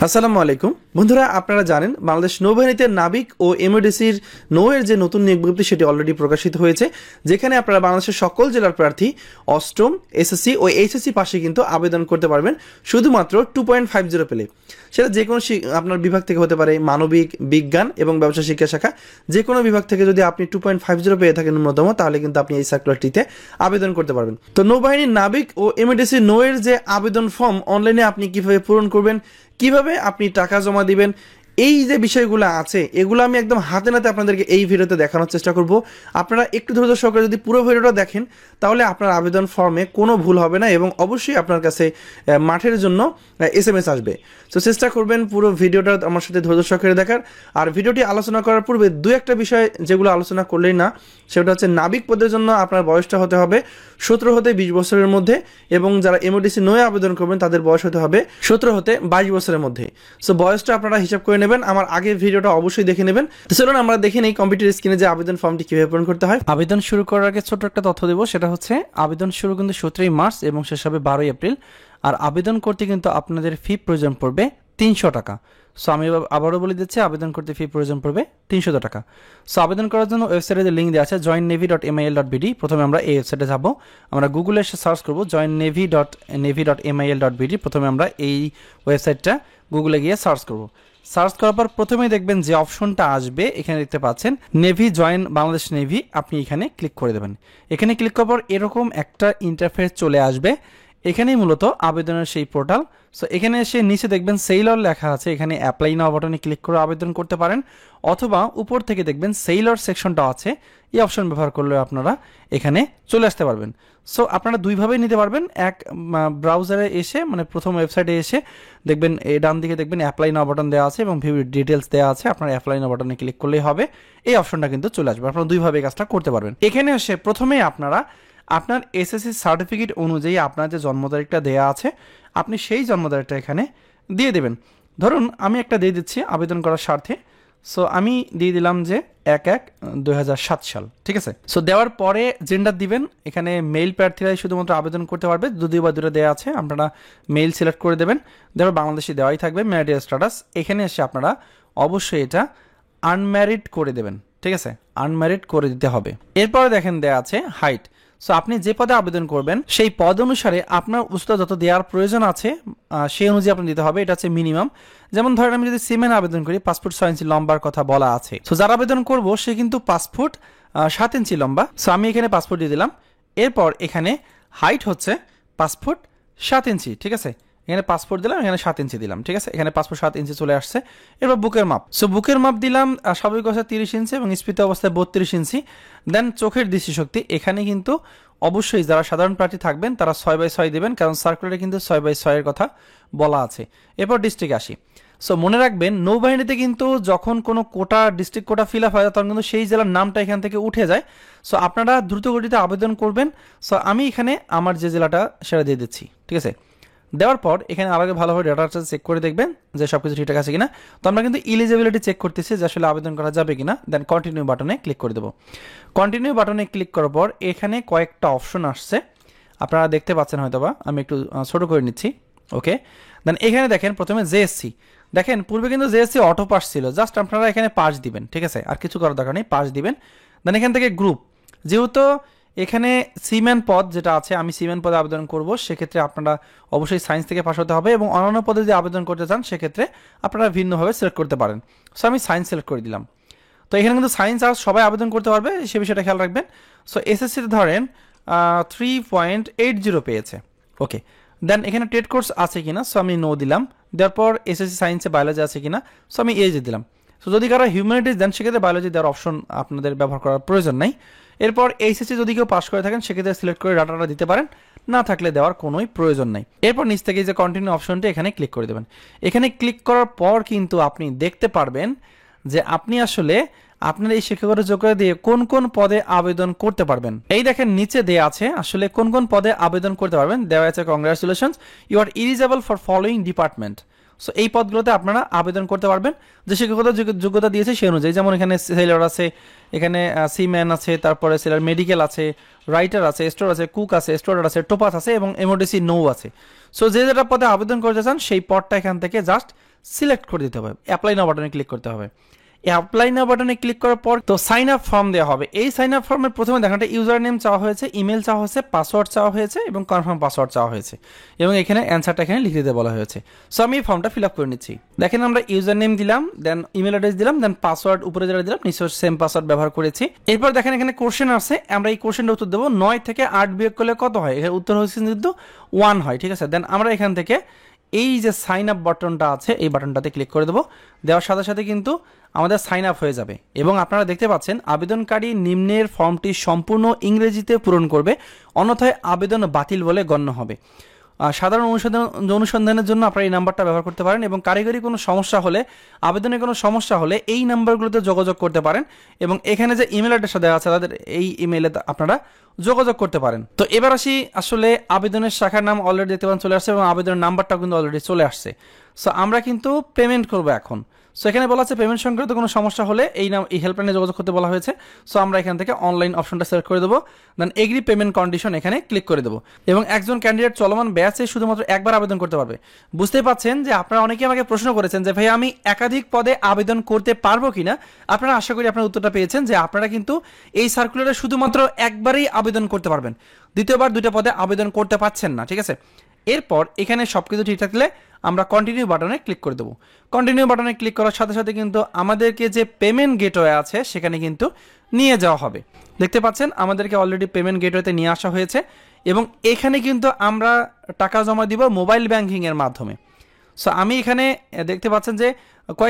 আসসালামু আলাইকুম বন্ধুরা, আপনারা জানেন বাংলাদেশ নৌবাহিনীতে নাবিক ও এমওডিসির নৌয়ের যে নতুন নিয়োগ বিজ্ঞপ্তি সেটি অলরেডি প্রকাশিত হয়েছে, যেখানে আপনারা বাংলাদেশের সকল জেলার প্রার্থী অষ্টম এসএসসি ও এইচএসসি পাশে কিন্তু আবেদন করতে পারবেন শুধুমাত্র 2.50 পেলে। সেটা যে কোনো আপনার বিভাগ থেকে হতে পারে, মানবিক, বিজ্ঞান এবং ব্যবসা শিক্ষা শাখা, যে কোনো বিভাগ থেকে যদি আপনি 2.50 পেয়ে থাকেন ন্যূনতম, তাহলে কিন্তু আপনি এই সার্কুলারটিতে আবেদন করতে পারবেন। তো নৌবাহিনীর নাবিক ও এমওডিসি নৌয়ের যে আবেদন ফর্ম অনলাইনে আপনি কিভাবে পূরণ করবেন, কিভাবে আপনি টাকা জমা দিবেন, এই যে বিষয়গুলো আছে এগুলো আমি একদম হাতে নাতে আপনাদেরকে এই ভিডিওতে দেখানোর চেষ্টা করব। আপনারা একটু ধৈর্য সহকারে যদি পুরো ভিডিওটা দেখেন তাহলে আপনার আবেদন ফর্মে কোনো ভুল হবে না এবং অবশ্যই আপনার কাছে মাঠের জন্য SMS আসবে। তো চেষ্টা করবেন পুরো ভিডিওটা আমার সাথে ধৈর্য সহকারে দেখার। আর ভিডিওটি আলোচনা করার পূর্বে দু একটা বিষয় যেগুলো আলোচনা করলেই না, সেটা হচ্ছে নাবিক পদের জন্য আপনার বয়সটা হতে হবে 17 হতে 20 বছরের মধ্যে, এবং যারা এমওডিসি নয়ে আবেদন করবেন তাদের বয়স হতে হবে 17 হতে 22 বছরের মধ্যে। সো বয়সটা আপনারা হিসাব করে নেবেন, আমার আগের ভিডিওটা অবশ্যই দেখে নেবেন। তো চলুন আমরা দেখে নেই কম্পিউটার স্ক্রিনে যে আবেদন ফর্মটি কিভাবে পূরণ করতে হয়। আবেদন শুরু করার আগে ছোট একটা তথ্য দেবো, সেটা হচ্ছে আবেদন শুরু কিন্তু 17 মার্চ এবং শেষ হবে 12 এপ্রিল। আর আবেদন করতে কিন্তু আপনাদের ফি প্রয়োজন পড়বে 300 টাকা। সো আমি আবারও বলে দিচ্ছি, আবেদন করতে ফি প্রয়োজন পড়বে 300 টাকা। সো আবেদন করার জন্য ওয়েবসাইটে যে লিঙ্ক দেওয়া আছে joinnavy.mil.bd, প্রথমে আমরা এই ওয়েবসাইটে যাব। আমরা গুগলে এসে সার্চ করব joinnavy.mil.bd। প্রথমে আমরা এই ওয়েবসাইটটা গুগলে গিয়ে সার্চ করব। সার্চ করার পর প্রথমেই দেখবেন যে অপশনটা আসবে, এখানে দেখতে পাচ্ছেন নেভি জয়েন বাংলাদেশ নেভি, আপনি এখানে ক্লিক করে দেবেন। এখানে ক্লিক করার পর এরকম একটা ইন্টারফেস চলে আসবে। এখানেই মূলত আবেদনের সেই পোর্টাল। সো এখানে এসে নিচে দেখবেন সেইলর লেখা আছে, এখানে অ্যাপ্লাই নাও বাটনে ক্লিক করে আবেদন করতে পারেন, অথবা উপর থেকে দেখবেন সেইলর সেকশনটা আছে, এই অপশন ব্যবহার করলে আপনারা এখানে চলে আসতে পারবেন। সো আপনারা দুইভাবেই নিতে পারবেন। এক, ব্রাউজারে এসে মানে প্রথম ওয়েবসাইটে এসে দেখবেন ডান দিকে দেখবেন অ্যাপ্লাই নাও বাটন দেওয়া আছে এবং ভিউ ডিটেলস দেওয়া আছে, আপনার অ্যাপ্লাই নাও বাটনে ক্লিক করলেই হবে, এই অপশনটা কিন্তু চলে আসবে। আপনারা দুইভাবে কাজটা করতে পারবেন। এখানে এসে প্রথমেই আপনারা আপনার এসএসসি সার্টিফিকেট অনুযায়ী আপনার যে জন্ম তারিখটা দেওয়া আছে, আপনি সেই জন্ম তারিখটা এখানে দিয়ে দেবেন। ধরুন আমি একটা দিয়ে দিচ্ছি আবেদন করার স্বার্থে। সো আমি দিয়ে দিলাম যে 1/1/2007 সাল, ঠিক আছে। সো দেওয়ার পরে জেন্ডার দিবেন। এখানে মেল প্রার্থীরাই শুধুমাত্র আবেদন করতে পারবে, যদিও বা দুটো দেওয়া আছে, আপনারা মেল সিলেক্ট করে দেবেন। দেওয়ার বাংলাদেশি দেওয়াই থাকবে ম্যারিটাল স্ট্যাটাস। এখানে এসে আপনারা অবশ্যই এটা আনম্যারিড করে দেবেন, ঠিক আছে, আনম্যারিড করে দিতে হবে। এরপরে দেখেন দেওয়া আছে হাইট। সো আপনি যে পদে আবেদন করবেন সেই পদ অনুসারে আপনার উচ্চতা যত দেওয়ার প্রয়োজন আছে সেই অনুযায়ী আপনি দিতে হবে, এটা হচ্ছে মিনিমাম। যেমন ধরেন আমি যদি সিমেন্ট আবেদন করি 5 ফুট 6 ইঞ্চি লম্বার কথা বলা আছে। সো যারা আবেদন করবো সে কিন্তু 5 ফুট 7 ইঞ্চি লম্বা। সো আমি এখানে 5 ফুট দিয়ে দিলাম। এরপর এখানে হাইট হচ্ছে 5 ফুট 7 ইঞ্চি, ঠিক আছে। এখানে 5 ফুট দিলাম, এখানে 7 ইঞ্চি দিলাম, ঠিক আছে। এখানে 5 ফুট 7 ইঞ্চি চলে আসছে। এবার বুকের মাপ। সো বুকের মাপ দিলাম স্বাভাবিক অবস্থায় 30 ইঞ্চি এবং স্ফীত অবস্থায় 32 ইঞ্চি। দেন চোখের দৃষ্টিশক্তি, এখানে কিন্তু অবশ্যই যারা সাধারণ প্রার্থী থাকবেন তারা 6/6 দেবেন, কারণ সার্কুলারে কিন্তু 6/6 এর কথা বলা আছে। এরপর ডিস্ট্রিক্ট আসি। সো মনে রাখবেন নৌবাহিনীতে কিন্তু যখন কোনো কোটা ডিস্ট্রিক্ট কোটা ফিল আপ হয় তখন কিন্তু সেই জেলার নামটা এখান থেকে উঠে যায়। সো আপনারা দ্রুত গতিতে আবেদন করবেন। সো আমি এখানে আমার যে জেলাটা সেটা দিয়ে দিচ্ছি, ঠিক আছে। দেওয়ার পর এখানে আগে ভালোভাবে ডাটাটা চেক করে দেখবেন যে সব কিছু ঠিকঠাক আছে কিনা। তো আমরা কিন্তু ইলিজিবিলিটি চেক করতেছি যে আসলে আবেদন করা যাবে কিনা। দেন কন্টিনিউ বাটনে ক্লিক করে দেবো। কন্টিনিউ বাটনে ক্লিক করার পর এখানে কয়েকটা অপশন আসছে, আপনারা দেখতে পাচ্ছেন হয়তোবা, আমি একটু ছোট করে নিচ্ছি। ওকে, দেন এখানে দেখেন প্রথমে জেএসসি। দেখেন পূর্বে কিন্তু জেএসসি অটো পাস ছিল, জাস্ট আপনারা এখানে পাস দিবেন, ঠিক আছে, আর কিছু করার দরকার নেই, পাস দিবেন। দেন এখান থেকে গ্রুপ, যেহেতু এখানে সিম্যান পদ যেটা আছে, আমি সিম্যান পদে আবেদন করব, সেক্ষেত্রে আপনারা অবশ্যই সায়েন্স থেকে পাস হতে হবে, এবং অন্যান্য পদে যদি আবেদন করতে চান সেক্ষেত্রে আপনারা ভিন্নভাবে সিলেক্ট করতে পারেন। সো আমি সায়েন্স সিলেক্ট করে দিলাম। তো এখানে কিন্তু সায়েন্স আর সবাই আবেদন করতে পারবে, সে বিষয়টা খেয়াল রাখবেন। সো এসএসসিতে ধরেন 3.80 পেয়েছে, ওকে। দেন এখানে টেট কোর্স আছে কিনা, সো আমি নো দিলাম। দেওয়ার পর এসএসসি সায়েন্সে বায়োলজি আছে কিনা, সো আমি এজ দিলাম। সো যদি কারো হিউম্যানিটিস দেন সেক্ষেত্রে বায়োলজি দেওয়ার অপশন আপনাদের ব্যবহার করার প্রয়োজন নাই। এরপর এইচএসসি যদি কেউ পাস করে থাকেন সেক্ষেত্রে সিলেক্ট করে ডাটাটা দিতে পারেন, না থাকলে দেওয়ার কোনোই প্রয়োজন নাই। এরপর নিচ থেকে যে কন্টিনিউ অপশনটি এখানে ক্লিক করে দেবেন। এখানে ক্লিক করার পর কিন্তু আপনি দেখতে পারবেন যে আপনি আসলে আপনার এই শিক্ষাগত যোগ্যতা দিয়ে কোন কোন পদে আবেদন করতে পারবেন। এই দেখেন নিচে দেওয়া আছে আসলে কোন কোন পদে আবেদন করতে পারবেন। দেওয়া আছে congratulations, you are eligible for following department. So এই পদগুলোতে আপনারা আবেদন করতে পারবেন, যে শিক্ষকতা যোগ্যতা দিয়েছে সেই অনুযায়ী। যেমন এখানে সেলার আছে, এখানে সিম্যান আছে, তারপরে সেলার মেডিকেল আছে, রাইটার আছে, স্টোর আছে, কুক আছে, স্টোরার আছে, টোপাস আছে এবং এমওডিসি নৌ আছে। সো যে যেটা পদে আবেদন করতে চান সেই পদটা এখান থেকে জাস্ট সিলেক্ট করে দিতে হবে, অ্যাপ্লাই নাও বাটনে ক্লিক করতে হবে। অ্যাপ্লাই নাও বাটনে ক্লিক করার পর তো সাইন আপ ফর্ম দেওয়া হবে। এই সাইন আপ ফর্মের প্রথমে দেখেন একটা ইউজার নেম চাওয়া হয়েছে, ইমেল চাওয়া হয়েছে, পাসওয়ার্ড চাওয়া হয়েছে এবং কনফার্ম পাসওয়ার্ড চাওয়া হয়েছে এবং এখানে অ্যান্সারটা এখানে লিখে দিতে বলা হয়েছে। সো আমি এই ফর্মটা ফিল আপ করে নিচ্ছি। দেখেন আমরা ইউজার নেম দিলাম, দেন ইমেল অ্যাড্রেস দিলাম, দেন পাসওয়ার্ড উপরে যেটা দিলাম নিশ্চয় সেম পাসওয়ার্ড ব্যবহার করেছি। এরপর দেখেন এখানে কোশ্চেন আছে, আমরা এই কোশ্চেনটা উত্তর দেবো 9 থেকে 8 বিয়োগ করলে কত হয়, এখানে উত্তর হচ্ছে কিন্তু 1 হয়, ঠিক আছে। দেন আমরা এখান থেকে এই যে সাইন আপ বাটনটা আছে এই বাটনটাতে ক্লিক করে দেবো। দেওয়ার সাথে সাথে কিন্তু আমাদের সাইন আপ হয়ে যাবে এবং আপনারা দেখতে পাচ্ছেন আবেদনকারী নিম্নের ফর্মটি সম্পূর্ণ ইংরেজিতে পূরণ করবে, অন্যথায় আবেদন বাতিল বলে গণ্য হবে। সাধারণ অনুসন্ধানের জন্য আপনারা এই নাম্বারটা ব্যবহার করতে পারেন এবং কারিগরি কোনো সমস্যা হলে, আবেদনে কোনো সমস্যা হলে এই নাম্বারগুলোতে যোগাযোগ করতে পারেন এবং এখানে যে ইমেল অ্যাড্রেসটা দেওয়া আছে তাদের এই ইমেইলে আপনারা যোগাযোগ করতে পারেন। তো এবার আসি আসলে আবেদনের শাখার নাম অলরেডি দেখতে পান চলে আসছে এবং আবেদনের নাম্বারটা কিন্তু অলরেডি চলে আসছে। সো আমরা কিন্তু পেমেন্ট করবো এখন। সো এখানে বলা আছে পেমেন্ট সংক্রান্ত কোনো সমস্যা হলে এই হেল্পলাইনে যোগাযোগ করতে বলা হয়েছে। সো আমরা এখান থেকে অনলাইন অপশনটা সিলেক্ট করে দেবো, দেন এগ্রি পেমেন্ট কন্ডিশন এখানে ক্লিক করে দেবো এবং একজন ক্যান্ডিডেট চলমান ব্যাচে শুধুমাত্র একবার আবেদন করতে পারবে। বুঝতেই পাচ্ছেন যে আপনারা অনেকে আমাকে প্রশ্ন করেছেন যে ভাই আমি একাধিক পদে আবেদন করতে পারবো কিনা। আপনারা আশা করি আপনার উত্তরটা পেয়েছেন যে আপনারা কিন্তু এই সার্কুলারে শুধুমাত্র একবারই আবেদন করতে পারবেন, দ্বিতীয়বার 2টা পদে আবেদন করতে পারছেন না, ঠিক আছে। এরপর এখানে সব কিছু ঠিক থাকলে আমরা কন্টিনিউ বাটনে ক্লিক করে দেবো। কন্টিনিউ বাটনে ক্লিক করার সাথে সাথে কিন্তু আমাদেরকে যে পেমেন্ট গেটওয়ে আছে সেখানে কিন্তু নিয়ে যাওয়া হবে। দেখতে পাচ্ছেন আমাদেরকে অলরেডি পেমেন্ট গেটওয়েতে নিয়ে আসা হয়েছে এবং এখানে কিন্তু আমরা টাকা জমা দিব মোবাইল ব্যাংকিংয়ের মাধ্যমে। সো আমি এখানে দেখতে পাচ্ছেন যে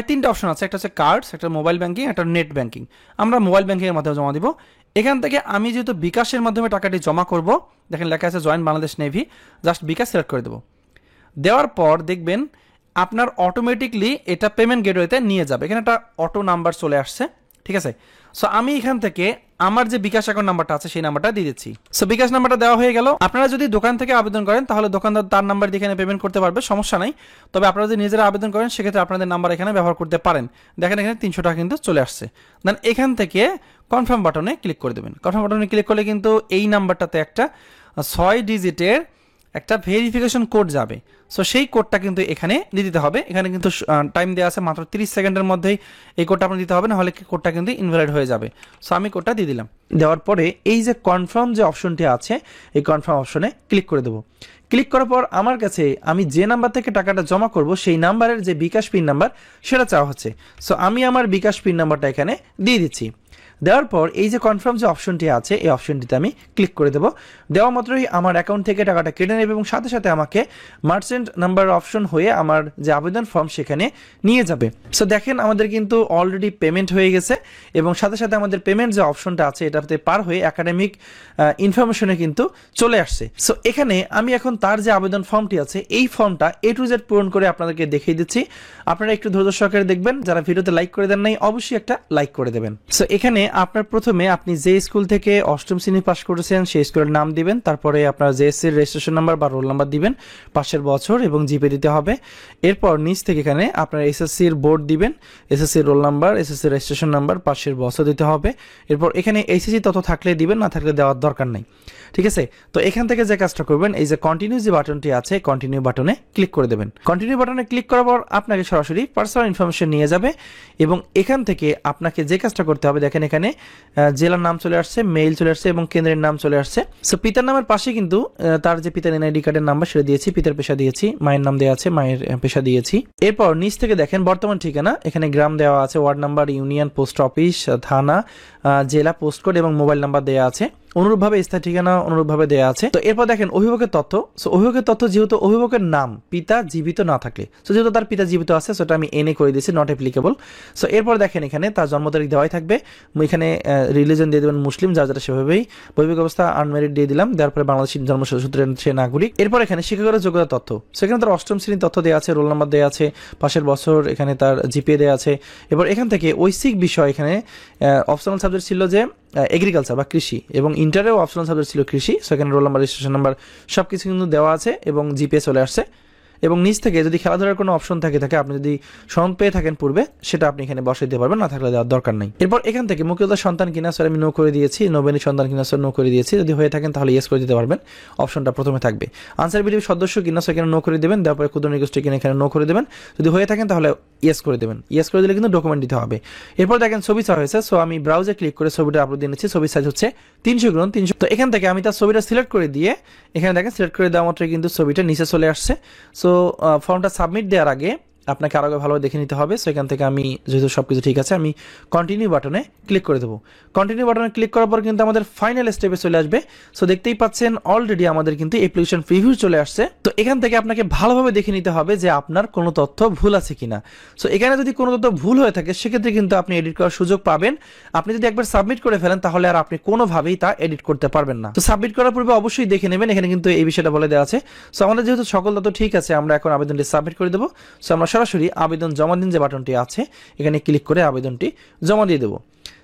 তিনটা অপশন আছে, একটা হচ্ছে কার্ডস, একটা মোবাইল ব্যাংকিং, একটা নেট ব্যাংকিং। আমরা মোবাইল ব্যাংকিংয়ের মাধ্যমে জমা দিব। এখান থেকে আমি যেহেতু বিকাশের মাধ্যমে টাকাটি জমা করব, দেখেন লেখা আছে জয়েন বাংলাদেশ নেভি, জাস্ট বিকাশ সিলেক্ট করে দেবো। দেওয়ার পর দেখবেন আপনার অটোমেটিকলি এটা পেমেন্ট গেটওয়েতে নিয়ে যাবে, এখানে একটা অটো নাম্বার চলে আসছে, ঠিক আছে। সো আমি এখান থেকে আমার যে বিকাশ অ্যাকাউন্ট নাম্বারটা আছে সেই নাম্বারটা দিয়ে দিচ্ছি। সো বিকাশ নাম্বারটা দেওয়া হয়ে গেল। আপনারা যদি দোকান থেকে আবেদন করেন তাহলে দোকানদার তার নাম্বার দিয়ে এখানে পেমেন্ট করতে পারবে, সমস্যা নাই। তবে আপনারা যদি নিজেরা আবেদন করেন সেক্ষেত্রে আপনাদের নাম্বার এখানে ব্যবহার করতে পারেন। দেখেন এখানে 300 টাকা কিন্তু চলে আসছে। দেন এখান থেকে কনফার্ম বাটনে ক্লিক করে দেবেন। কনফার্ম বাটনে ক্লিক করলে কিন্তু এই নাম্বারটাতে একটা 6 ডিজিটের একটা ভেরিফিকেশন কোড যাবে। সো সেই কোডটা কিন্তু এখানে দিয়ে দিতে হবে। এখানে কিন্তু টাইম দেওয়া আছে মাত্র 30 সেকেন্ডের মধ্যেই এই কোডটা আপনার দিতে হবে, না হলে কোডটা কিন্তু ইনভ্যালিড হয়ে যাবে। সো আমি কোডটা দিয়ে দিলাম। দেওয়ার পরে এই যে কনফার্ম যে অপশনটি আছে এই কনফার্ম অপশনে ক্লিক করে দেবো। ক্লিক করার পর আমার কাছে আমি যে নাম্বার থেকে টাকাটা জমা করব সেই নাম্বারের যে বিকাশ পিন নাম্বার সেটা চাওয়া হচ্ছে। সো আমি আমার বিকাশ পিন নাম্বারটা এখানে দিয়ে দিচ্ছি। দেওয়ার পর এই যে কনফার্ম যে অপশনটি আছে এই অপশনটিতে আমি ক্লিক করে দেবো। দেওয়া মাত্রই আমার অ্যাকাউন্ট থেকে টাকাটা কেটে নেবে এবং সাথে সাথে আমাকে মার্চেন্ট নাম্বার অপশন হয়ে আমার যে আবেদন ফর্ম সেখানে নিয়ে যাবে। সো দেখেন আমাদের কিন্তু অলরেডি পেমেন্ট হয়ে গেছে এবং সাথে সাথে আমাদের পেমেন্ট যে অপশনটা আছে এটাতে পার হয়ে একাডেমিক ইনফরমেশনে কিন্তু চলে আসছে। সো এখানে আমি এখন তার যে আবেদন ফর্মটি আছে এই ফর্মটা A to Z পূরণ করে আপনাদেরকে দেখিয়ে দিচ্ছি। আপনারা একটু ধৈর্য সহকারে দেখবেন, যারা ভিডিওতে লাইক করে দেন নাই অবশ্যই একটা লাইক করে দেবেন। সো এখানে আপনার প্রথমে আপনি যে স্কুল থেকে 8ম শ্রেণী পাস করেছেন সেই স্কুলের নাম দিবেন, তারপরে আপনার জেএসসির রেজিস্ট্রেশন নাম্বার বা রোল নাম্বার দিবেন, পাশের বছর এবং জিপে দিতে হবে। এরপর নিচ থেকে এখানে আপনার এসএসসির বোর্ড দিবেন, এসএসসির রোল নাম্বার, এসএসসির রেজিস্ট্রেশন নাম্বার, পাশের বছর দিতে হবে। এরপর এখানে এইচএসসি তথ্য থাকলে দিবেন, না থাকলে দেওয়ার দরকার নাই, ঠিক আছে। তো এখান থেকে যে কাজটা করবেন এই যে কন্টিনিউ যে বাটনটি আছে কন্টিনিউ বাটনে ক্লিক করে দেবেন। কন্টিনিউ বাটনে ক্লিক করার পর আপনাকে সরাসরি পার্সোনাল ইনফরমেশন নিয়ে যাবে এবং এখান থেকে আপনাকে যে কাজটা করতে হবে দেখেন এখানে জেলার নাম চলে আসছে, মেইল চলে আসছে এবং কেন্দ্রের নাম চলে আসছে। সো পিতার নামের পাশে কিন্তু তার যে পিতার এনআইডি কার্ডের নাম্বার সেটা দিয়েছি, পিতার পেশা দিয়েছি, মায়ের নাম দেওয়া আছে, মায়ের পেশা দিয়েছি। এরপর নিচ থেকে দেখেন বর্তমান ঠিকানা, এখানে গ্রাম দেওয়া আছে, ward number, union, post office, থানা, জেলা, পোস্ট কোড এবং মোবাইল নাম্বার দেওয়া আছে। অনুরূপভাবে স্থায়ী ঠিকানা অনুরূপভাবে দেওয়া আছে। তো এরপর দেখেন অভিভাবকের তথ্য। সো অভিভাবকের তথ্য যেহেতু অভিভাবকের নাম পিতা জীবিত না থাকলে, সো যেহেতু তার পিতা জীবিত আছে সেটা আমি এনে করে দিয়েছি, নট অ্যাপ্লিকেবল। সো এরপর দেখেন এখানে তার জন্ম তারিখ দেওয়াই থাকবে, এখানে রিলিজন দিয়ে দেবেন মুসলিম, যা যেটা সেভাবেই, বৈবাহিক অবস্থা আনম্যারিড দিয়ে দিলাম, দেওয়ার পরে বাংলাদেশি জন্মসূত্রে সে নাগরিক। এরপর এখানে শিক্ষকের যোগ্যতা তথ্য, সেখানে তার 8ম শ্রেণীর তথ্য দেওয়া আছে, রোল নাম্বার দেওয়া আছে, পাশের বছর, এখানে তার জিপিএ দেওয়া আছে। এবার এখান থেকে ঐচ্ছিক বিষয় এখানে অপশনাল সাবজেক্ট ছিল যে এগ্রিকালচার বা কৃষি এবং ইন্টারেও অপশনাল সাবজেক্ট ছিল কৃষি। সেখানে রোল নাম্বার, রেজিস্ট্রেশন নাম্বার সব কিছু কিন্তু দেওয়া আছে এবং জিপিএ চলে আসছে এবং নিচ থেকে যদি খেলাধুলার কোনো অপশন থাকে আপনি যদি সনদ পেয়ে থাকেন পূর্বে, সেটা আপনি এখানে বসাই দিতে পারবেন, না থাকলে দেওয়ার দরকার নেই। এরপর এখান থেকে মুক্তিযোদ্ধা সন্তান কিনা স্যার আমি নো করে দিয়েছি, নৌবাহিনীর সন্তান কিনা স্যার নো করে দিয়েছি। যদি হয়ে থাকেন তাহলে ইয়েস করে দিতে পারবেন, অপশনটা প্রথমে থাকবে। আনসার বিডিবির সদস্য কিনা স্যার এখানে নো করে দেবেন, তারপরে ক্ষুদ্র নিগোষ্ঠী কিনা এখানে নো করে দেবেন। যদি হয়ে থাকেন তাহলে ইয়েস করে দেবেন, ইয়েস করে দিলে কিন্তু ডকুমেন্ট দিতে হবে। এরপর দেখেন ছবি চাওয়া হয়েছে, সো আমি ব্রাউজে ক্লিক করে ছবিটা আপলোড দিয়ে নিচ্ছি। ছবির সাইজ হচ্ছে 300x300। তো এখান থেকে আমি তার ছবিটা সিলেক্ট করে দিয়ে এখানে দেখেন সিলেক্ট করে দেওয়া মাত্র কিন্তু ছবিটা নিচে চলে আসছে। সো ফর্মটা সাবমিট দেওয়ার আগে আপনাকে আরও ভালোভাবে দেখে নিতে হবে। সো এখান থেকে আমি যেহেতু সব কিছু ঠিক আছে, আমি কন্টিনিউ বাটনে ক্লিক করে দেবো। কন্টিনিউ বাটনে ক্লিক করার পর কিন্তু আমাদের ফাইনাল স্টেপে চলে আসবে। সো দেখতেই পাচ্ছেন অলরেডি আমাদের কিন্তু অ্যাপ্লিকেশন প্রিভিউ চলে আসছে। তো এখান থেকে আপনাকে ভালোভাবে দেখে নিতে হবে যে আপনার কোনো তথ্য ভুল আছে কিনা। সো এখানে যদি কোনো তথ্য ভুল হয়ে থাকে সেক্ষেত্রে কিন্তু আপনি এডিট করার সুযোগ পাবেন। আপনি যদি একবার সাবমিট করে ফেলেন তাহলে আর আপনি কোনোভাবেই তা এডিট করতে পারবেন না। তো সাবমিট করার পূর্বে অবশ্যই দেখে নেবেন, এখানে কিন্তু এই বিষয়টা বলে দেওয়া আছে। সো আমাদের যেহেতু সকল তথ্য ঠিক আছে, আমরা এখন আবেদনটি সাবমিট করে দেবো। সো আমরা সরাসরি আবেদন জমা দিন যে বাটনটি আছে এখানে ক্লিক করে আবেদনটি জমা দিয়ে দেবো।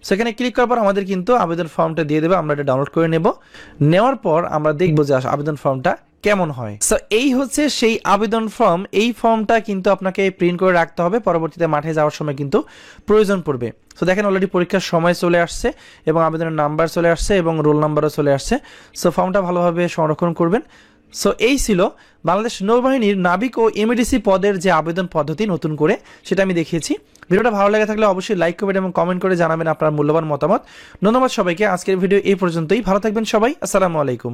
সেখানে ক্লিক করার পর আমাদের কিন্তু আবেদন ফর্মটা দিয়ে দেবে, আমরা এটা ডাউনলোড করে নেব। নেওয়ার পর আমরা দেখবো যে আবেদন ফর্মটা কেমন হয়। সো এই হচ্ছে সেই আবেদন ফর্ম। এই ফর্মটা কিন্তু আপনাকে প্রিন্ট করে রাখতে হবে, পরবর্তীতে মাঠে যাওয়ার সময় কিন্তু প্রয়োজন পড়বে। সো দেখেন অলরেডি পরীক্ষার সময় চলে আসছে এবং আবেদনের নাম্বার চলে আসছে এবং রোল নাম্বারও চলে আসছে। সো ফর্মটা ভালোভাবে সংরক্ষণ করবেন। সো এই ছিল বাংলাদেশ নৌবাহিনীর নাবিক ও এমএডিসি পদের যে আবেদন পদ্ধতি নতুন করে, সেটা আমি দেখিয়েছি। ভিডিওটা ভালো লেগে থাকলে অবশ্যই লাইক করবেন এবং কমেন্ট করে জানাবেন আপনার মূল্যবান মতামত। ধন্যবাদ সবাইকে। আজকের ভিডিও এই পর্যন্তই। ভালো থাকবেন সবাই। আসসালামু আলাইকুম।